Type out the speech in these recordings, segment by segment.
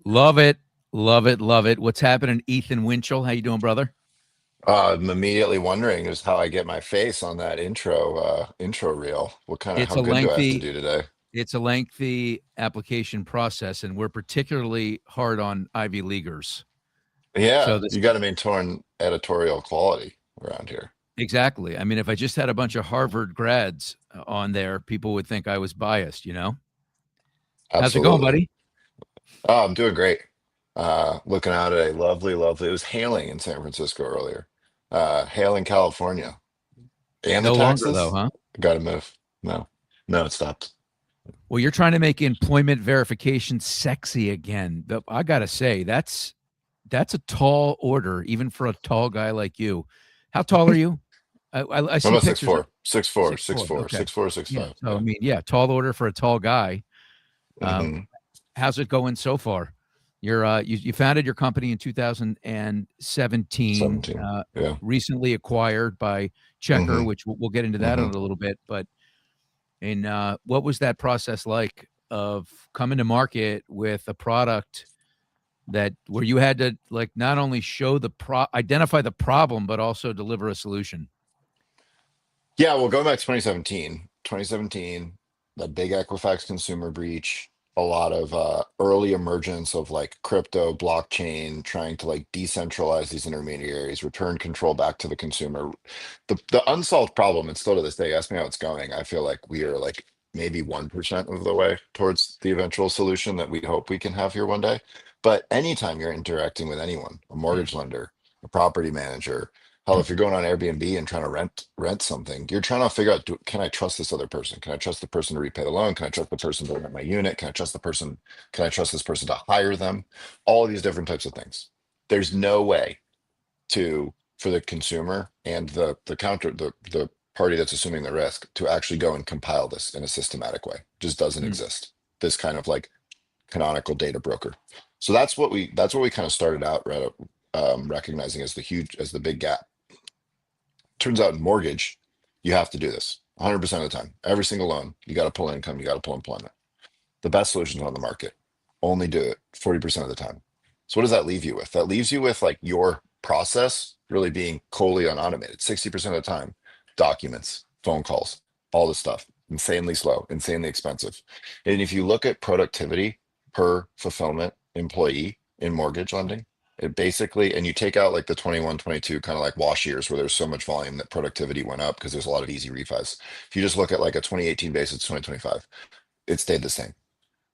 Love it. Love it. Love it. What's happening, Ethan Winchell? How you doing, brother? I'm immediately wondering is how I get my face on that intro reel. It's How a good do I have to lengthy do today? it's a lengthy application process, and we're particularly hard on Ivy Leaguers. So Yeah, this you got to maintain editorial quality around here. exactly. I mean, if I just had a bunch of Harvard grads on there, people would think I was biased, you know? How's it going, Absolutely. buddy? Oh, I'm doing great. Looking out at a lovely. It was hailing in San Francisco earlier. Hailing California. And the No longer though, taxes? huh? Got to move. No, no, it stopped. Well, you're trying to make employment verification sexy again. I gotta say, that's a tall order, even for a tall guy like you. How tall are you? I I'm see about six pictures of four, six four, six six four. four, Okay, 6'4", six yeah. five. So I Yeah. mean, yeah, tall order for a tall guy. Um, hmm how's it going so far? You founded your company in 2017. 17. Yeah. Recently acquired by Checker, hmm which we'll get into that in hmm a little bit. But and what was that process like of coming to market with a product that where you had to like not only show identify the problem but also deliver a solution? Yeah, well, going back to 2017, the big Equifax consumer breach, a lot of early emergence of like crypto, blockchain, trying to like decentralize these intermediaries, return control back to the consumer. The unsolved problem, and still to this day, ask me how it's going. I feel like we are like maybe 1% of the way towards the eventual solution that we hope we can have here one day. But anytime you're interacting with anyone, a Mm. mortgage lender, a property manager, hell, if you're going on Airbnb and trying to rent something, you're trying to figure out, can I trust this other person? Can I trust the person to repay the loan? Can I trust the person to rent my unit? Can I trust the person? Can I trust this person to hire them? All of these different types of things. There's no way to for the consumer and the party that's assuming the risk to actually go and compile this in a systematic way. Just doesn't Mm. exist. This kind of like canonical data broker. So that's what we kind of started out recognizing as the big gap. Turns out in mortgage, you have to do this 100% of the time. Every single loan, you got to pull income, you got to pull employment. The best solutions on the market only do it 40% of the time. So what does that leave you with? That leaves you with like your process really being wholly unautomated. 60% of the time, documents, phone calls, all this stuff, insanely slow, insanely expensive. And if you look at productivity per fulfillment employee in mortgage lending, it basically, and you take out like the 21, 22 kind of like wash years where there's so much volume that productivity went up because there's a lot of easy refis. If you just look at like a 2018 basis, 2025, it stayed the same.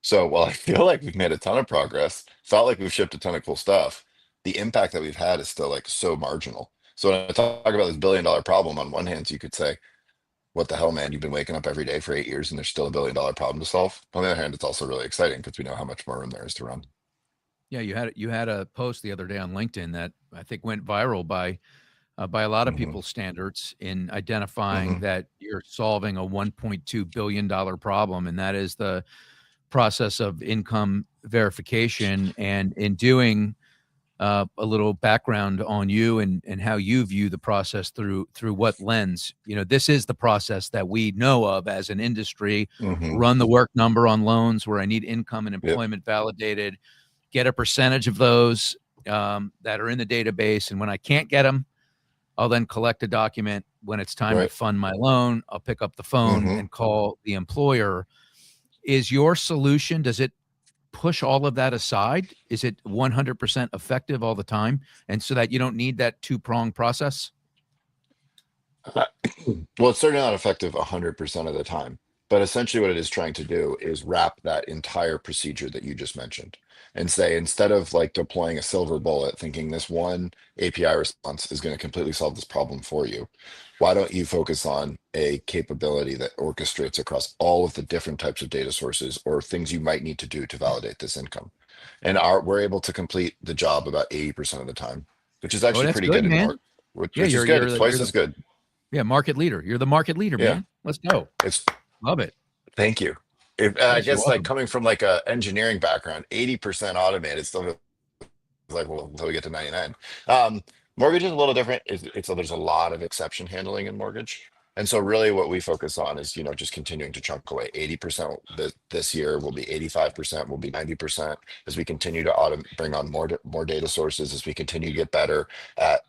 So while I feel like we've made a ton of progress, felt like we've shipped a ton of cool stuff, the impact that we've had is still like so marginal. So when I talk about this billion-dollar problem, on one hand, you could say, what the hell, man, you've been waking up every day for 8 years and there's still a billion-dollar problem to solve. On the other hand, it's also really exciting because we know how much more room there is to run. Yeah, you had a post the other day on LinkedIn that I think went viral by a lot of hmm people's standards in identifying hmm that you're solving a $1.2 billion problem, and that is the process of income verification. And in doing a little background on you and how you view the process through what lens, this is the process that we know of as an industry. hmm Run the work number on loans where I need income and Yep. employment validated, get a percentage of those that are in the database, and when I can't get them, I'll then collect a document. When it's time to Right. fund my loan, I'll pick up the phone hmm and call the employer. Is your solution, does it push all of that aside? Is it 100% effective all the time? And so that you don't need that two-pronged process? Well, it's certainly not effective 100% of the time, but essentially what it is trying to do is wrap that entire procedure that you just mentioned and say, instead of like deploying a silver bullet, thinking this one API response is going to completely solve this problem for you, why don't you focus on a capability that orchestrates across all of the different types of data sources or things you might need to do to validate this income? And we're able to complete the job about 80% of the time, which is Oh, actually that's pretty good, good man. Yeah, which is you're good. you're It's the you're twice the as good. yeah, market leader. You're the market leader, Yeah. man. Let's go. It's Love it. Thank you. I Yes, you're guess like welcome. coming from like a engineering background, 80% automated still feels like, well, until we get to 99. Um, Mortgage is a little different. There's a lot of exception handling in mortgage. And so really what we focus on is, just continuing to chunk away. 80% this year will be 85%, will be 90% as we continue to bring on more data sources, as we continue to get better at,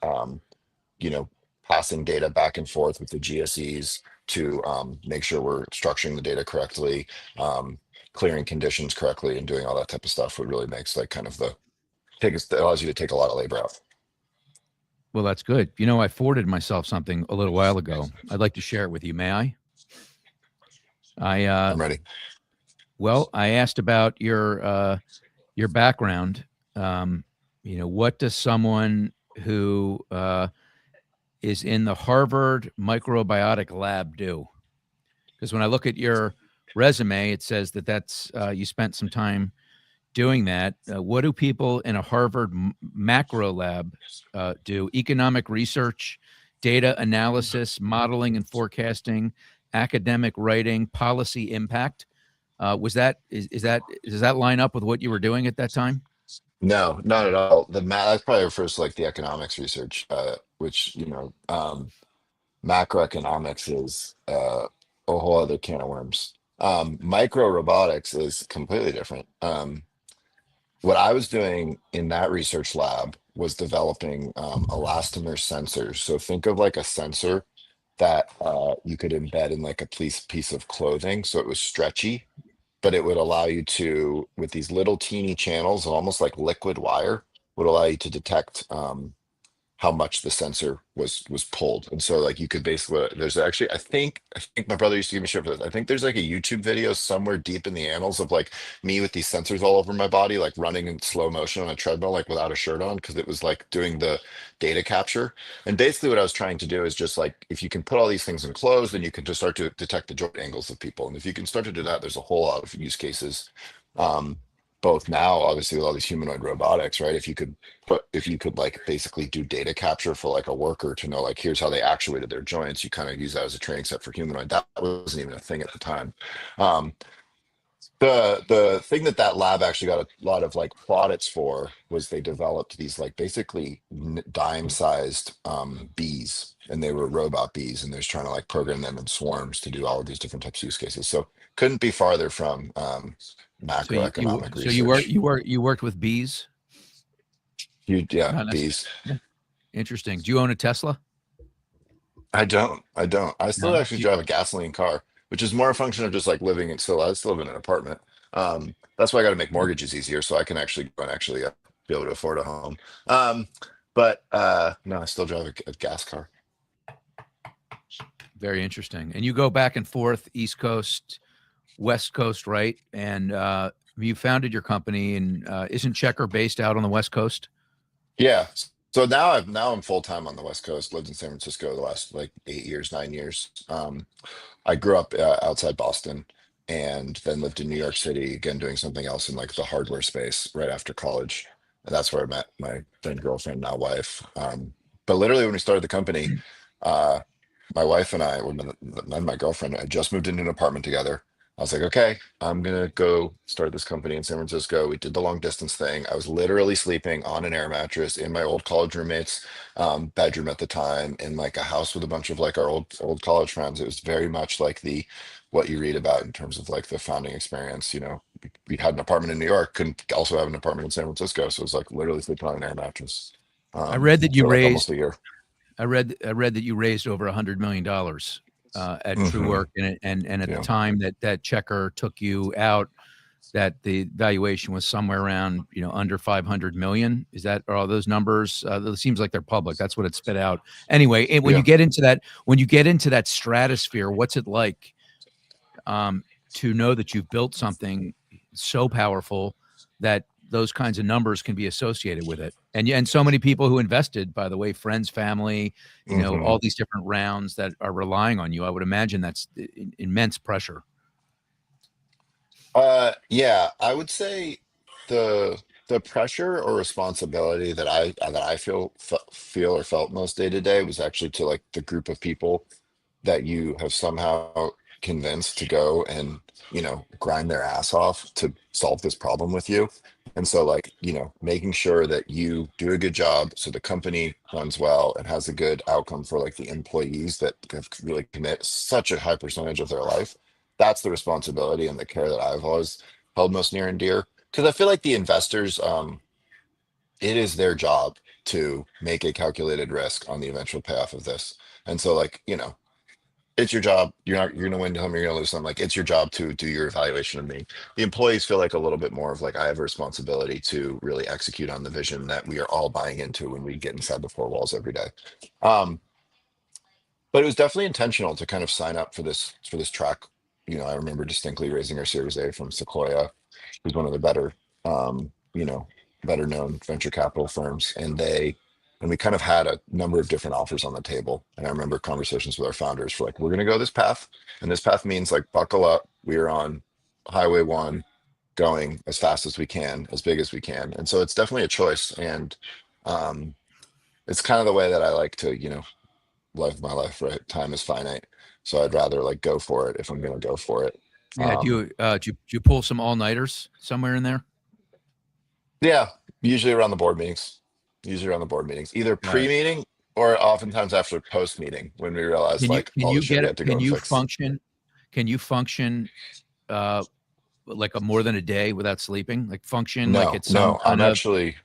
you know, passing data back and forth with the GSEs to make sure we're structuring the data correctly, um, clearing conditions correctly, and doing all that type of stuff. What really makes like kind of it allows you to take a lot of labor out. Well, that's good. I forwarded myself something a little while ago. I'd like to share it with you. May I? I I'm ready. well, I asked about your background. What does someone who is in the Harvard microbiotic lab do? Because when I look at your resume, it says that's you spent some time doing that. What do people in a Harvard macro lab do? Economic research, data analysis, modeling and forecasting, academic writing, policy impact. Is that does that line up with what you were doing at that time? No, not at all. The math that probably refers to like the economics research, which macroeconomics is a whole other can of worms. Micro robotics is completely different. What I was doing in that research lab was developing elastomer sensors. So think of like a sensor that you could embed in like a piece of clothing, so it was stretchy, but it would allow you to, with these little teeny channels, almost like liquid wire, would allow you to detect how much the sensor was pulled. And so like you could basically, there's actually, I think my brother used to give me shit for this. I think there's like a YouTube video somewhere deep in the annals of like me with these sensors all over my body, like running in slow motion on a treadmill, like without a shirt on, because it was like doing the data capture. And basically what I was trying to do is just like, if you can put all these things in clothes, then you can just start to detect the joint angles of people. And if you can start to do that, there's a whole lot of use cases. Um, Both now, obviously, with all these humanoid robotics, right? If you could like basically do data capture for like a worker to know like here's how they actuated their joints, you kind of use that as a training set for humanoid. That wasn't even a thing at the time. Um, the thing that lab actually got a lot of like plaudits for was they developed these like basically dime-sized bees, and they were robot bees, and they're trying to like program them in swarms to do all of these different types of use cases. So couldn't be farther from So you macroeconomic so you work research. you work you worked with bees? Yeah, Not necessarily. bees. Yeah. Interesting. Do you own a Tesla? I don't. I still No. actually drive a gasoline car, which is more a function of just like living in, still I still live in an apartment. That's why I got to make mortgages easier so I can actually go and actually be able to afford a home. Um, but no, I still drive a gas car. Very interesting. And you go back and forth, East Coast, West Coast, right? And you founded your company, and isn't Checker based out on the West Coast? Yeah. So now I'm full time on the West Coast. Lived in San Francisco the last like 8 years, 9 years. I grew up outside Boston, and then lived in New York City again, doing something else in like the hardware space right after college. And that's where I met my then girlfriend, now wife. But literally, when we started the company, uh, my wife and I, and my girlfriend, had just moved into an apartment together. I was like, okay, I'm gonna go start this company in San Francisco. We did the long distance thing. I was literally sleeping on an air mattress in my old college roommate's bedroom at the time, in like a house with a bunch of like our old college friends. It was very much like the what you read about in terms of like the founding experience. We had an apartment in New York, couldn't also have an apartment in San Francisco, so it was like literally sleeping on an air mattress I read that you for like almost raised. a year. I read that you raised over $100 million at Hmm. Truework, and at the Yeah. time that Checker took you out, that the valuation was somewhere around under 500 million. Is that are all those numbers? It seems like they're public. That's what it spit out. Anyway, and Yeah. when you get into that stratosphere, what's it like to know that you've built something so powerful that those kinds of numbers can be associated with it? And so many people who invested, by the way, friends, family, Hmm. all these different rounds that are relying on you. I would imagine that's immense pressure. Yeah, I would say the pressure or responsibility that I feel or felt most day to day was actually to like the group of people that you have somehow convinced to go and grind their ass off to solve this problem with you. And so, like, making sure that you do a good job so the company runs well and has a good outcome for like the employees that have really commit such a high percentage of their life. That's the responsibility and the care that I've always held most near and dear. Because I feel like the investors, it is their job to make a calculated risk on the eventual payoff of this. And so, like, it's your job. You're gonna win some, you're gonna lose some. Like, it's your job to do your evaluation of me. The employees feel like a little bit more of like I have a responsibility to really execute on the vision that we are all buying into when we get inside the four walls every day. Um, but it was definitely intentional to kind of sign up for this track. I remember distinctly raising our Series A from Sequoia, who's one of the better, better known venture capital firms, and we kind of had a number of different offers on the table. And I remember conversations with our founders for like, we're going to go this path, and this path means like buckle up. We are on Highway One, going as fast as we can, as big as we can, and so it's definitely a choice. And um, it's kind of the way that I like to, live my life, right? Time is finite. So I'd rather like go for it if I'm going to go for it. Yeah. Um, Do you pull some all nighters somewhere in there? yeah, usually around the board meetings, either Right. pre-meeting or oftentimes after post-meeting when we realize like Can all the you shit get we it? had to go and fix. Can you function uh like a more than a day without sleeping? Like function like No, it's some no, I'm kind of actually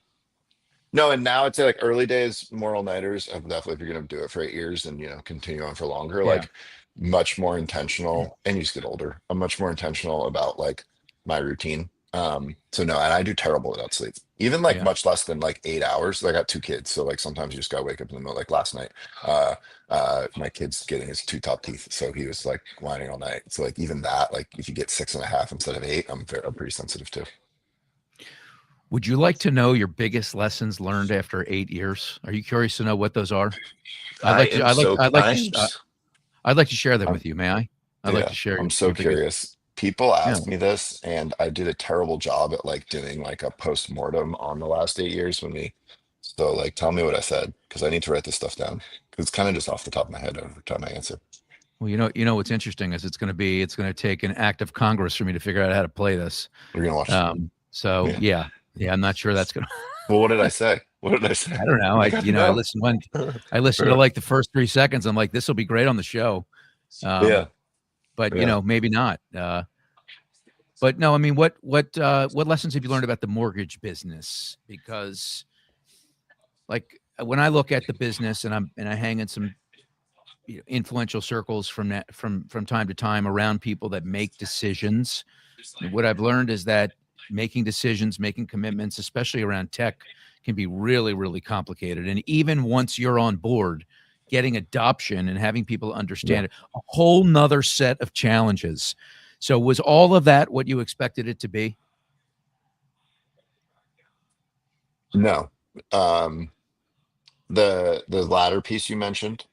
no, and now I'd say like early days, more all-nighters. Definitely if you're gonna do it for 8 years and continue on for longer, yeah. like much more intentional, and you just get older. I'm much more intentional about like my routine. So no, and I do terrible without sleep. Even like Yeah. much less than like 8 hours. I got two kids, so like sometimes you just gotta wake up in the middle. Like last night, uh, my kid's getting his two top teeth, so he was like whining all night. So like even that, like if you get 6.5 instead of 8, I'm pretty sensitive to. Would you like to know your biggest lessons learned after 8 years? Are you curious to know what those are? I am so I'd like to share them I'm with you. May I? I'd like Yeah, to share I'm so your biggest. curious. People Yeah. ask me this, and I did a terrible job at like doing like a post-mortem on the last 8 years so like tell me what I said because I need to write this stuff down because it's kind of just off the top of my head every time I answer. Well, what's interesting is it's going to take an act of Congress for me to figure out how to play this. We're gonna watch. So Yeah. yeah, I'm not sure that's going to. Well, what did I say? What did I say? I don't know. I got to I know. listened to like the first 3 seconds. I'm like, this will be great on the show. Yeah, But yeah. maybe not. But no, I mean, what lessons have you learned about the mortgage business? Because like when I look at the business and I hang in some influential circles from time to time around people that make decisions. And what I've learned is that making decisions, making commitments, especially around tech, can be really, really complicated. And even once you're on board, getting adoption and having people Yeah. understand it, a whole nother set of challenges. So was all of that what you expected it to be? No. Um, the latter piece you mentioned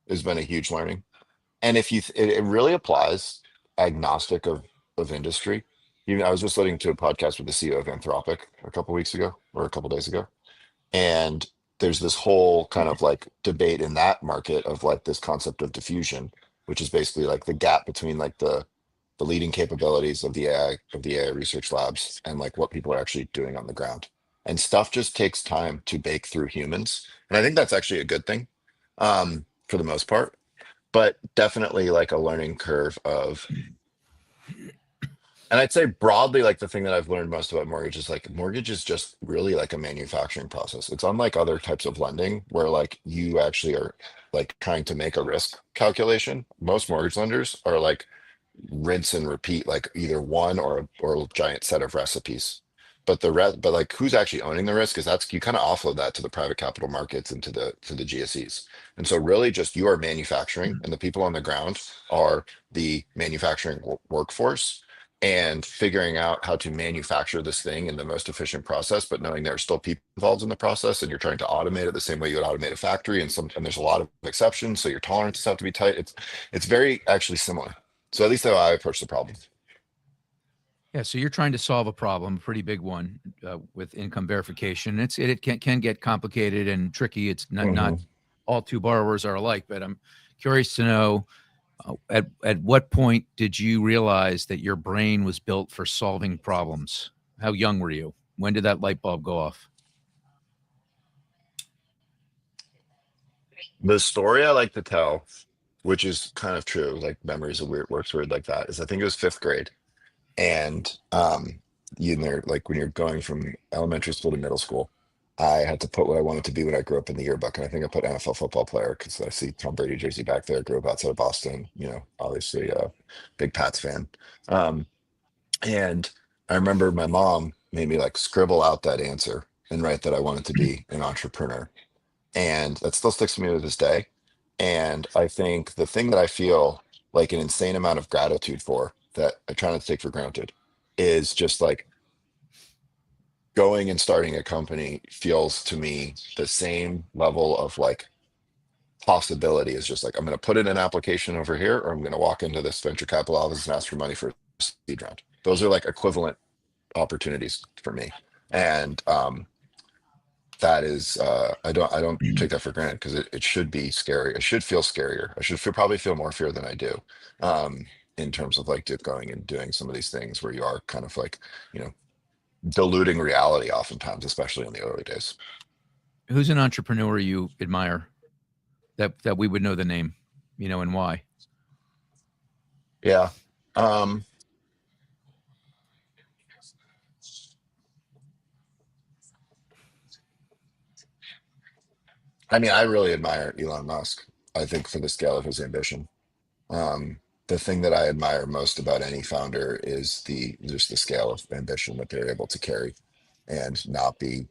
has been a huge learning. And if it really applies agnostic of industry. I was just listening to a podcast with the CEO of Anthropic a couple weeks ago or a couple days ago, and there's this whole kind of like debate in that market of like this concept of diffusion, which is basically like the gap between like the leading capabilities of the AI research labs and like what people are actually doing on the ground. And stuff just takes time to bake through humans, and I think that's actually a good thing for the most part, but definitely like a learning curve of, and I'd say broadly, like the thing that I've learned most about mortgage is like mortgage is just really like a manufacturing process. It's unlike other types of lending where like you actually are like trying to make a risk calculation. Most mortgage lenders are like rinse and repeat, like either one or a giant set of recipes. But like who's actually owning the risk is that's you kind of offload that to the private capital markets and to the GSEs. And so really just you are manufacturing and the people on the ground are the manufacturing workforce and figuring out how to manufacture this thing in the most efficient process, but knowing there are still people involved in the process and you're trying to automate it the same way you would automate a factory and there's a lot of exceptions. So your tolerances have to be tight. It's very actually similar. So at least how I approach the problem. Yeah, so you're trying to solve a problem, a pretty big one, with income verification. It can get complicated and tricky. It's not Hmm. all two borrowers are alike, but I'm curious to know at what point did you realize that your brain was built for solving problems? How young were you? When did that light bulb go off? The story I like to tell, which is kind of true, like memories of weird works weird like that, is I think it was fifth grade. And you know, like when you're going from elementary school to middle school, I had to put what I wanted to be when I grew up in the yearbook. And I think I put NFL football player because I see Tom Brady jersey back there. Grew up outside of Boston, you know, obviously a big Pats fan. Um, and I remember my mom made me like scribble out that answer and write that I wanted to be an entrepreneur. And that still sticks to me to this day. And I think the thing that I feel like an insane amount of gratitude for that I try not to take for granted is just like going and starting a company feels to me the same level of like possibility as just like I'm going to put in an application over here or I'm going to walk into this venture capital office and ask for money for a seed round. Those are like equivalent opportunities for me. And that is I don't take that for granted because it should be scary. It should feel scarier. I should probably feel more fear than I do. Um, in terms of like going and doing some of these things where you are kind of like, you know, diluting reality oftentimes, especially in the early days. Who's an entrepreneur you admire that we would know the name, and why? Yeah. Um, I mean, I really admire Elon Musk, I think for the scale of his ambition. The thing that I admire most about any founder is the just the scale of ambition that they're able to carry and not be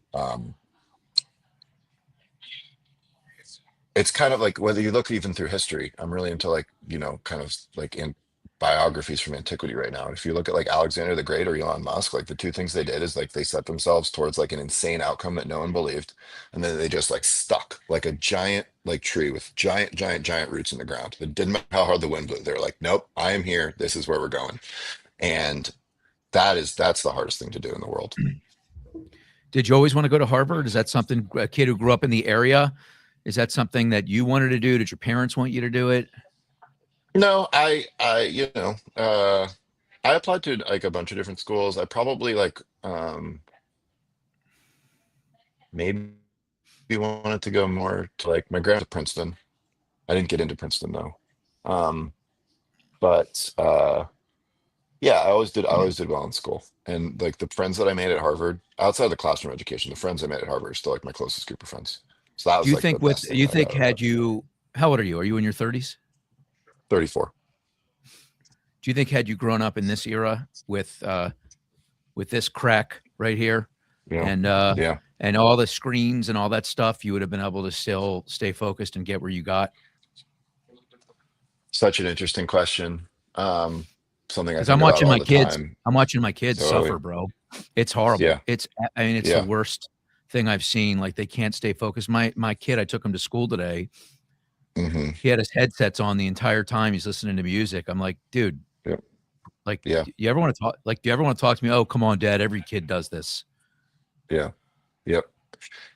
it's kind of like whether you look even through history. I'm really into like, you know, kind of like in biographies from antiquity right now. And if you look at like Alexander the Great or Elon Musk, like the two things they did is like they set themselves towards like an insane outcome that no one believed. And then they just like stuck like a giant like tree with giant, giant, giant roots in the ground. It didn't matter how hard the wind blew. They're like, nope, I am here. This is where we're going. And that's the hardest thing to do in the world. Did you always want to go to Harvard? Is that something, a kid who grew up in the area? Is that something that you wanted to do? Did your parents want you to do it? No, you know, I applied to like a bunch of different schools. I probably like maybe wanted to go more to like my grandma to Princeton. I didn't get into Princeton though. Um, but yeah, I always did well in school. And like the friends that I made at Harvard, outside of the classroom education, the friends I made at Harvard are still like my closest group of friends. So that Do was you like the think with best thing you that I got think out of had it. you how old are you? Are you in your 30s? 34. Do you think had you grown up in this era with this crack right here Yeah. and Yeah. and all the screens and all that stuff, you would have been able to still stay focused and get where you got? Such an interesting question. Something I Because think about all the time. I'm watching my kids Totally. suffer, bro. It's horrible. Yeah. I mean, it's the Yeah. worst thing I've seen. Like they can't stay focused. My kid, I took him to school today. Hmm. He had his headsets on the entire time. He's listening to music. I'm like, dude, Yeah. like, Yeah. do you ever want to talk? Like, do you ever want to talk to me? Oh, come on, Dad. Every kid does this. Yeah. Yep.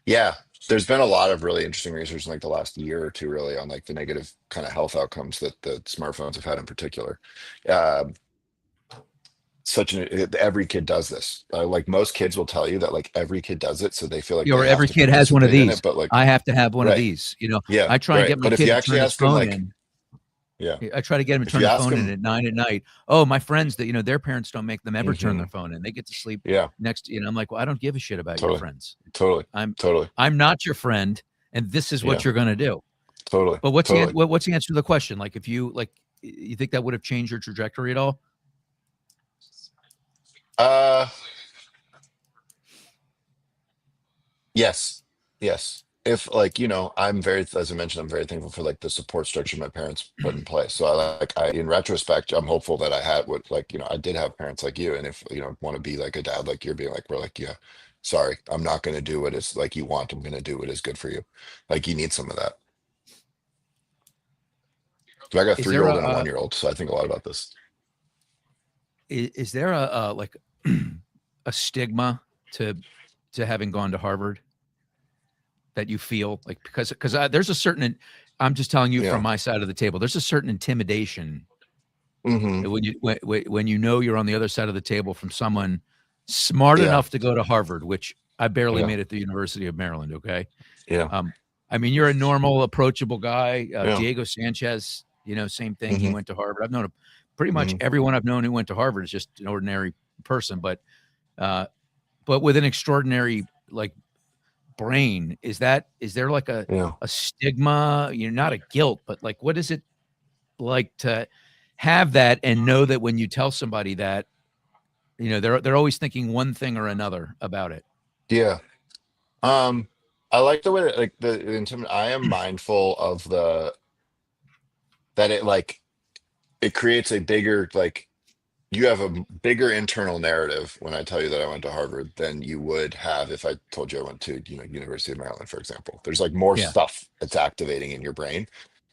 Yeah, there's been a lot of really interesting research in like the last year or two, really, on like the negative kind of health outcomes that the smartphones have had in particular. Um, every kid does this. Like most kids will tell you that like every kid does it, so they feel like they Or have every to kid has one of participate in these. it. But like, I have to have one of right, these. yeah, I try and right. get my But if you kid to actually turn his ask them, phone like, in. yeah, I try to get them to if turn you the ask phone in them, at 9 at night. Oh, my friends that their parents don't make them ever turn hmm, their phone in. They get to sleep yeah, next. I'm like, well, I don't give a shit about your totally, friends. totally, I'm totally, I'm not your friend, and this is what yeah, you're gonna do. totally, But totally. what's the answer to the question? Like, if you think that would have changed your trajectory at all? Uh, Yes, yes. If like, you know, I'm very, as I mentioned, I'm very thankful for like the support structure my parents put in place. So in retrospect, I'm hopeful that I had what like, you know, I did have parents like you. And if, you know, want to be like a dad, like you're being like, we're like, yeah, sorry, I'm not going to do what is like you want. I'm going to do what is good for you. Like you need some of that. So I got a Is 3 year there old and a 1 year old. So I think a lot about this. is there a like a stigma to having gone to Harvard that you feel like because there's a certain I'm just telling you from Yeah. my side of the table. There's a certain intimidation Hmm. when you know you're on the other side of the table from someone smart Yeah. enough to go to Harvard, which I barely Yeah. made at the University of Maryland. Okay. Yeah. Um, I mean, you're a normal, approachable guy. Yeah. Diego Sanchez, same thing. He Hmm. went to Harvard. I've known pretty much Hmm. everyone I've known who went to Harvard is just an ordinary person, uh, but with an extraordinary like brain. Is there like Yeah. a stigma? Not a guilt, but like what is it like to have that and know that when you tell somebody that, they're always thinking one thing or another about it. Yeah. Um, I like the way that like the intimate. I am mindful of the that it like it creates a bigger like you have a bigger internal narrative when I tell you that I went to Harvard than you would have if I told you I went to, University of Maryland, for example. There's like more Yeah. stuff that's activating in your brain.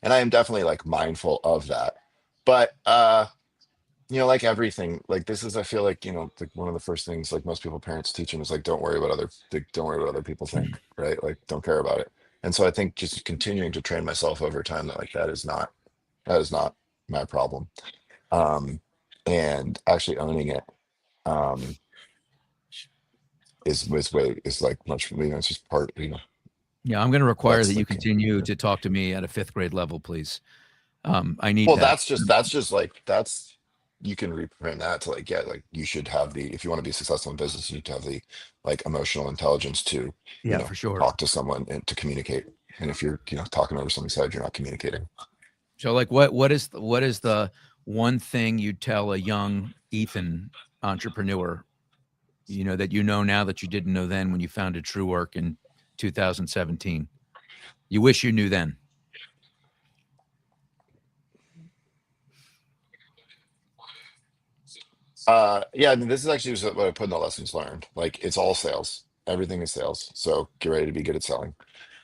And I am definitely like mindful of that. But like everything, like this is I feel like, like one of the first things like most people parents teach them is like don't worry what other people think, right? Like don't care about it. And so I think just continuing to train myself over time that like that is not my problem. Um and actually owning it um is like much it's just part Yeah, I'm going to require that that's you like continue yeah. to talk to me at a fifth grade level, please. I need Well, that. that's just like that's you can reprint that to like yeah like you should have the if you want to be successful in business you need to have the like emotional intelligence to Yeah, for sure. talk to someone and to communicate, and if you're talking over somebody's head you're not communicating. So, like, what is the one thing you tell a young Ethan entrepreneur, that now that you didn't know then when you founded Truework in 2017? You wish you knew then. Yeah, I mean this is actually what I put in the lessons learned, like it's all sales, everything is sales, so get ready to be good at selling.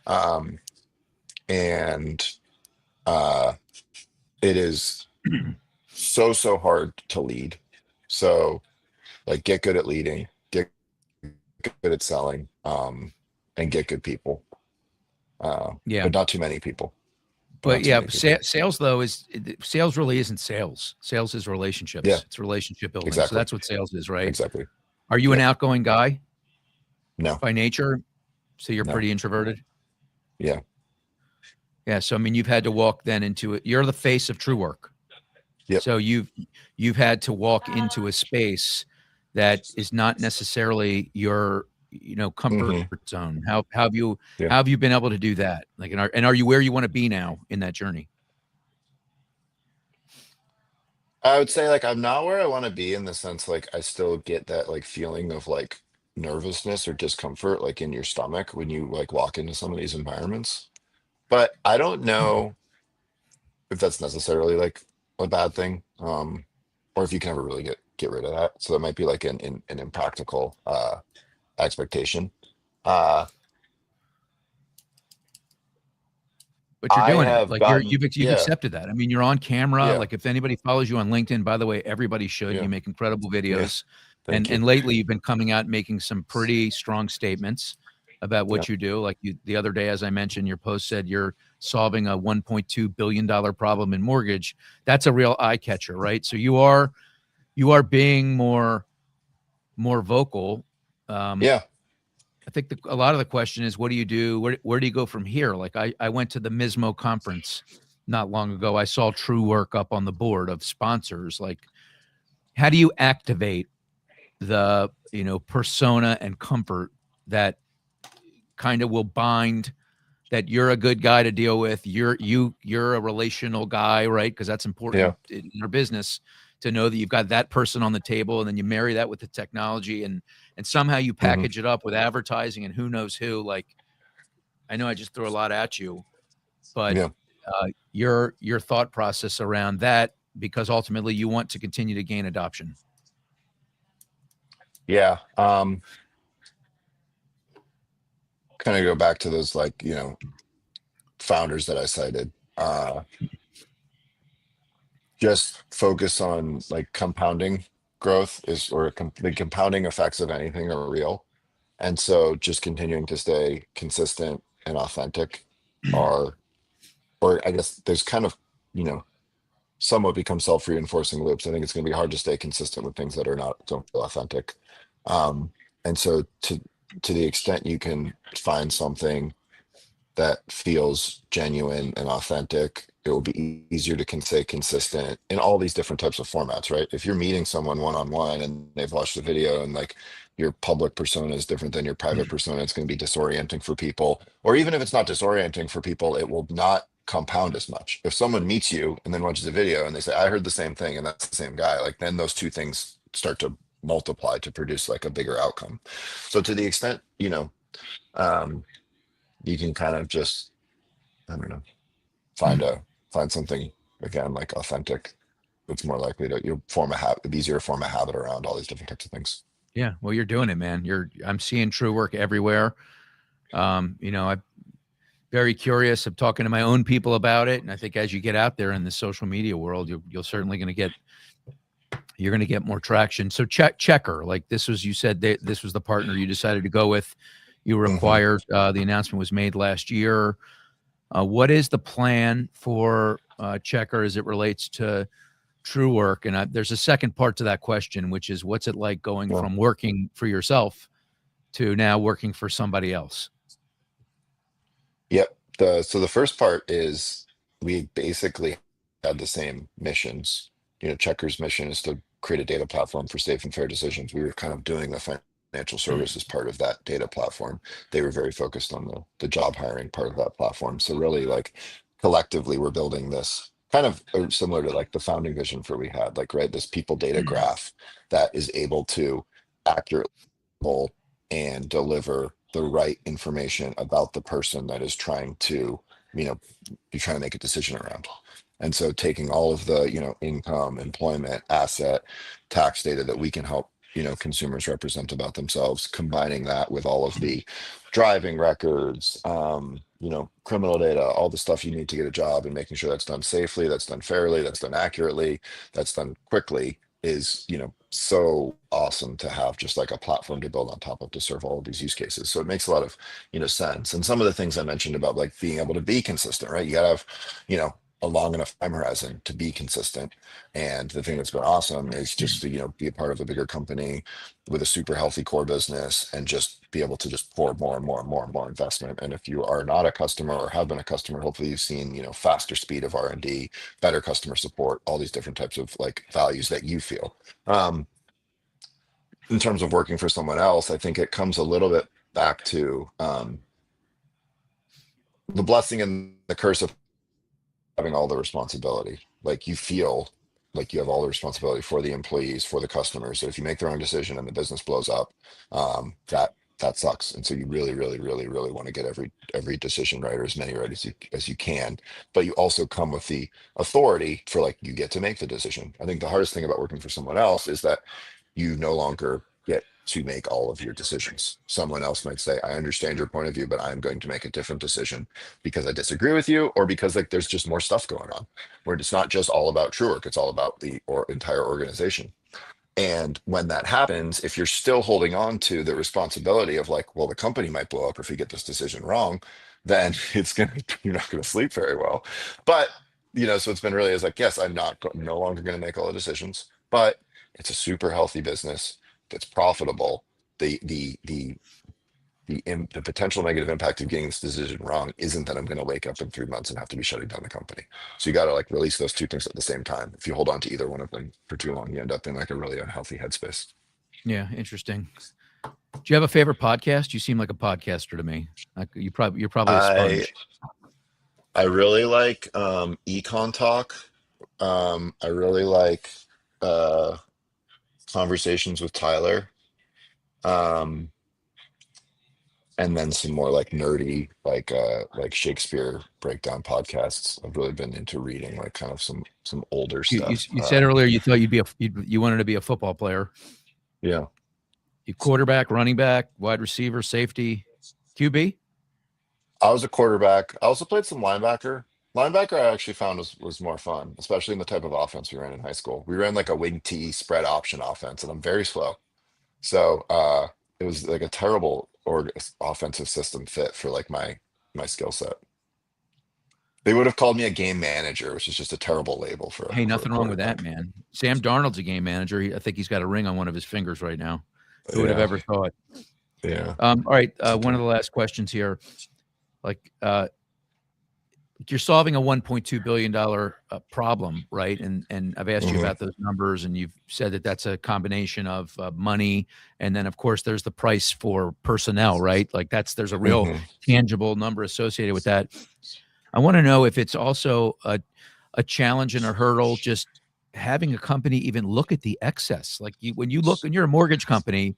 um and uh it is so hard to lead, so like get good at leading, get good at selling, and get good people, Yeah, but not too many people, but but not too yeah, many people. sales though sales really isn't sales. Sales is Yeah, relationships. It's relationship building. So exactly, that's what sales is, right? exactly. Are you an Yep. outgoing guy No, by nature? So you're no. pretty introverted. Yeah, Yeah. So I mean, you've had to walk then into it. You're the face of Truework. yep. So you've had to walk into a space that is not necessarily your comfort Hmm. zone. Yeah. how have you been able to do that? Like, and are you where you want to be now in that journey? I would say like I'm not where I want to be in the sense like I still get that like feeling of like nervousness or discomfort like in your stomach when you like walk into some of these environments. But I don't know if that's necessarily like a bad thing, or if you can ever really get rid of that. So that might be like an impractical expectation. Uh, But you're I doing it. have Like gotten, you've yeah, accepted that. I mean, you're on camera. yeah, Like if anybody follows you on LinkedIn, by the way, everybody should. yeah, You make incredible yeah. videos. Thank And you. lately you've been coming out making some pretty strong statements about Yeah, what you do. Like the other day, as I mentioned, your post said you're solving a $1.2 billion problem in mortgage. That's a real eye catcher, right? So you are being more vocal. Um, yeah, I think a lot of the question is, what do you do? Where do you go from here? Like I went to the Mismo conference not long ago. I saw True Work up on the board of sponsors. Like, how do you activate the persona and comfort that kind of will bind that you're a good guy to deal with. You're a relational guy, right? Because that's yeah. important in your business to know that you've got that person on the table, and then you marry that with the technology, and somehow you Hmm. package it up with advertising and who knows who. Like, I know I just threw a lot at you, but Yeah, your thought process around that, because ultimately you want to continue to gain adoption. yeah. Kind of go back to those like founders that I cited. Just focus on like compounding growth is or the compounding effects of anything are real. And so just continuing to stay consistent and authentic are, or I guess there's kind of, you know, somewhat become self-reinforcing loops. I think it's going to be hard to stay consistent with things that are not don't feel authentic. Um, and so to the extent you can find something that feels genuine and authentic, it will be easier to can stay consistent in all these different types of formats, right? If you're meeting someone one on one and they've watched the video and like your public persona is different than your private persona, it's going to be disorienting for people. Or even if it's not disorienting for people, it will not compound as much. If someone meets you and then watches a video and they say, I heard the same thing and that's the same guy, like then those two things start to multiply to produce like a bigger outcome. So to the extent, um, you can kind of just, I don't know, find a find something again like authentic. It's more likely to you form a habit, easier to form a habit around all these different types of things. Yeah, well, you're doing it, man. I'm seeing Truework everywhere. I'm very curious. I'm talking to my own people about it, and I think as you get out there in the social media world, you're certainly going to get more traction. So Checker, like this was, you said that this was the partner you decided to go with. You were Hmm. acquired. The announcement was made last year. What is the plan for Checker as it relates to Truework? And there's a second part to that question, which is what's it like going Yeah. from working for yourself to now working for somebody else? Yep. So the first part is we basically had the same missions. Checker's mission is to create a data platform for safe and fair decisions. We were kind of doing the financial services part of that data platform. They were very focused on the job hiring part of that platform. So really like collectively we're building this kind of similar to like the founding vision for we had, like, right, this people data graph that is able to accurately pull and deliver the right information about the person that is trying to, you know, you're trying to make a decision around. And so taking all of the, income, employment, asset, tax data that we can help, consumers represent about themselves, combining that with all of the driving records, criminal data, all the stuff you need to get a job, and making sure that's done safely, that's done fairly, that's done accurately, that's done quickly is, so awesome to have just like a platform to build on top of to serve all of these use cases. So it makes a lot of, sense. And some of the things I mentioned about like being able to be consistent, right? You gotta have, you know, a long enough time horizon to be consistent. And the thing that's been awesome is just to, be a part of a bigger company with a super healthy core business and just be able to just pour more and more and more and more investment. And if you are not a customer or have been a customer, hopefully you've seen, faster speed of R&D, better customer support, all these different types of like values that you feel. Um, in terms of working for someone else, I think it comes a little bit back to the blessing and the curse of having all the responsibility. Like you feel like you have all the responsibility for the employees, for the customers. That if you make the wrong decision and the business blows up, that sucks. And so you really, really, really, really want to get every decision right, or as many right as you can. But you also come with the authority for like you get to make the decision. I think the hardest thing about working for someone else is that you no longer get to make all of your decisions. Someone else might say, I understand your point of view, but I'm going to make a different decision because I disagree with you, or because like there's just more stuff going on where it's not just all about Truework, it's all about the entire organization. And when that happens, if you're still holding on to the responsibility of like, well, the company might blow up if we get this decision wrong, then you're not gonna sleep very well. But so it's been really is like, yes, no longer gonna make all the decisions, but it's a super healthy business that's profitable. The potential negative impact of getting this decision wrong isn't that I'm going to wake up in 3 months and have to be shutting down the company. So you got to like release those two things at the same time. If you hold on to either one of them for too long, you end up in like a really unhealthy headspace. Yeah, interesting. Do you have a favorite podcast? You seem like a podcaster to me. Like you're probably a I sponge. I really like econ talk. I really like uh conversations with Tyler. Um and then some more like nerdy like Shakespeare breakdown podcasts. I've really been into reading like kind of some older You, you, stuff. you said earlier you thought you wanted to be a football player. Yeah. You quarterback, running back, wide receiver, safety, QB. I was a quarterback. I also played some linebacker. Linebacker I actually found was more fun, especially in the type of offense we ran in high school. We ran like a wing T spread option offense, and I'm very slow. So it was like a terrible offensive system fit for like my skill set. They would have called me a game manager, which is just a terrible label for Hey, for a nothing wrong with that, quarterback. man. Sam Darnold's a game manager. I think he's got a ring on one of his fingers right now. Who would have Yeah. ever thought? Yeah. All right. It's One of okay. the last questions here. Like, you're solving a $1.2 billion problem, right? And I've asked you Hmm. about those numbers, and you've said that that's a combination of money, and then of course there's the price for personnel, right? Like there's a real Hmm. tangible number associated with that. I want to know if it's also a challenge and a hurdle just having a company even look at the excess. Like when you're a mortgage company,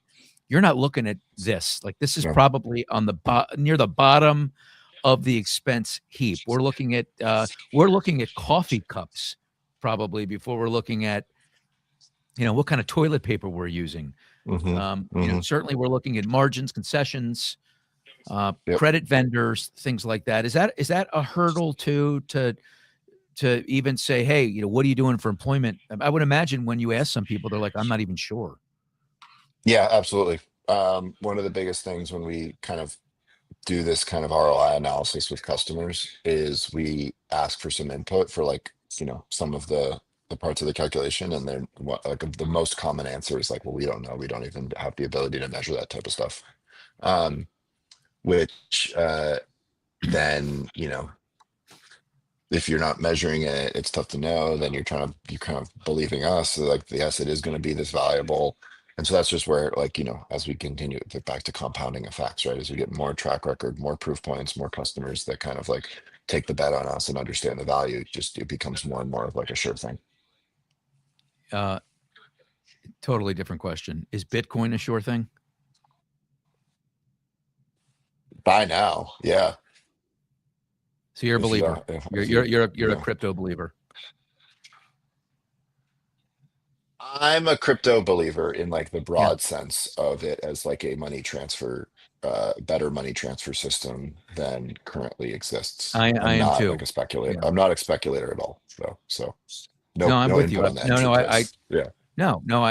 you're not looking at this. Like this is Yeah. probably on the near the bottom of the expense heap. We're looking at coffee cups probably before we're looking at what kind of toilet paper we're using. Hmm. Hmm. Certainly we're looking at margins, concessions, Yep. credit vendors, things like that. Is that a hurdle to even say, hey, what are you doing for employment? I would imagine when you ask some people, they're like, I'm not even sure. Yeah, absolutely. One of the biggest things when we kind of do this kind of ROI analysis with customers is we ask for some input for like, some of the parts of the calculation, and then what like the most common answer is like, well, we don't know. We don't even have the ability to measure that type of stuff. Um, which then, if you're not measuring it, it's tough to know. Then you're kind of believing us, so like, yes, it is going to be this valuable. And so that's just where, like, as we continue to get back to compounding effects, right? As we get more track record, more proof points, more customers that kind of like take the bet on us and understand the value, just it becomes more and more of like a sure thing. Uh, Totally different question. Is Bitcoin a sure thing? By now, yeah. So you're a If you believer. don't, You're if you're you, you're a yeah. crypto believer. I'm a crypto believer in like the Yeah, broad sense of it as like a money transfer, better money transfer system than currently exists. I I'm am not like too. a speculator. Yeah. I'm not a speculator at all. So No, no, I'm no with you. input on the No, entry no, I price. Yeah. no, no,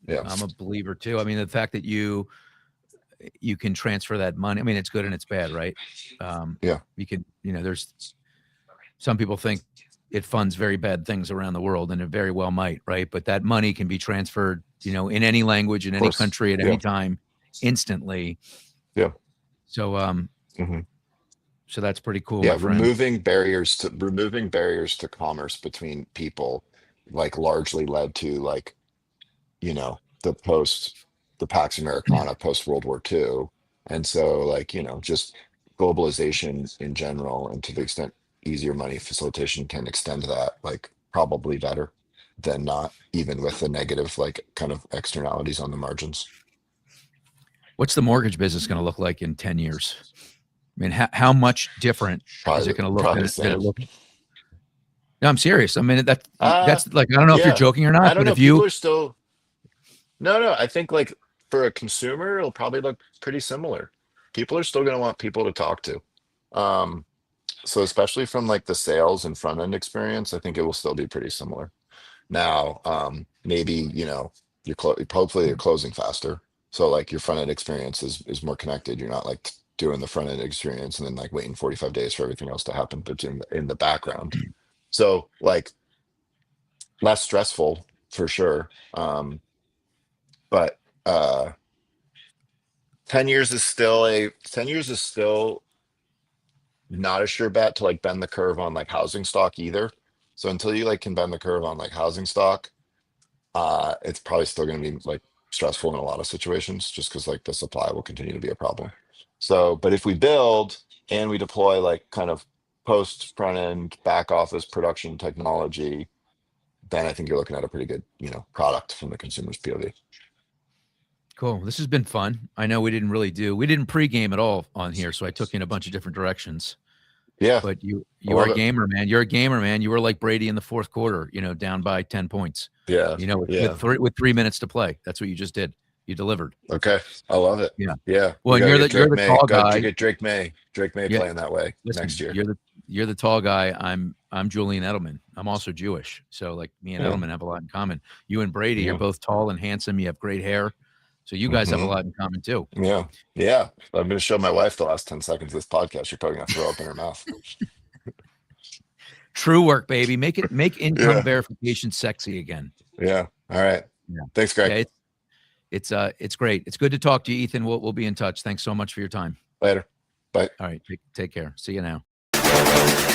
Yeah. I'm a believer too. I mean, the fact that you can transfer that money. I mean, it's good and it's bad, right? Yeah. You can, there's some people think it funds very bad things around the world, and it very well might, right? But that money can be transferred, in any language, in Of any course. country, at any Yeah. time, instantly. Yeah. So, Hmm. so that's pretty cool, Yeah. my friend. Removing barriers to commerce between people, like largely led to like, the Pax Americana post World War II. And so like, just globalization in general, and to the extent easier money facilitation can extend that, like probably better than not, even with the negative like kind of externalities on the margins. What's the mortgage business going to look like in 10 years? I mean, how much different is it going to look Probably than the it same. looked? No, I'm serious. I mean, Uh that's like, I don't know if you're yeah. joking or I not, don't but know. if People you, are still no. I think like for a consumer, it'll probably look pretty similar. People are still gonna want people to talk to. Um, So especially from like the sales and front end experience, I think it will still be pretty similar. Now, maybe, hopefully you're closing faster. So like your front end experience is more connected. You're not like doing the front end experience and then like waiting 45 days for everything else to happen, but in the background. So like less stressful for sure. But 10 years is still not a sure bet to like bend the curve on like housing stock either. So until you like can bend the curve on like housing stock, it's probably still going to be like stressful in a lot of situations, just because like the supply will continue to be a problem. So, but if we build and we deploy like kind of post front end back office production technology, then I think you're looking at a pretty good, product from the consumer's POV. cool. This has been fun. I know we didn't pregame at all on here, so I took you in a bunch of different directions. Yeah, But I you are love a it. gamer, man. You're a gamer, man. You were like Brady in the fourth quarter, down by 10 points. Yeah, With yeah. three minutes to play. That's what you just did. You delivered. Okay, I love it. Yeah. Yeah, Well, we and gotta get you're Drake the May. tall Got to guy. get Drake May Yeah. playing that way next Listen, year. you're the tall guy. I'm Julian Edelman. I'm also Jewish. So like me and Yeah, Edelman have a lot in common. You and Brady, you're yeah. both tall and handsome. You have great hair. So you guys have a Hmm. lot in common too. Yeah, yeah. I'm gonna show my wife the last 10 seconds of this podcast. You're probably gonna throw up in her mouth. Truework, baby. Make income Yeah, verification sexy again. yeah. All right. Yeah. Thanks, Yeah. Greg. it's great. It's good to talk to you, Ethan. We'll be in touch. Thanks so much for your time. Later. Bye. All right. Take care. See you now.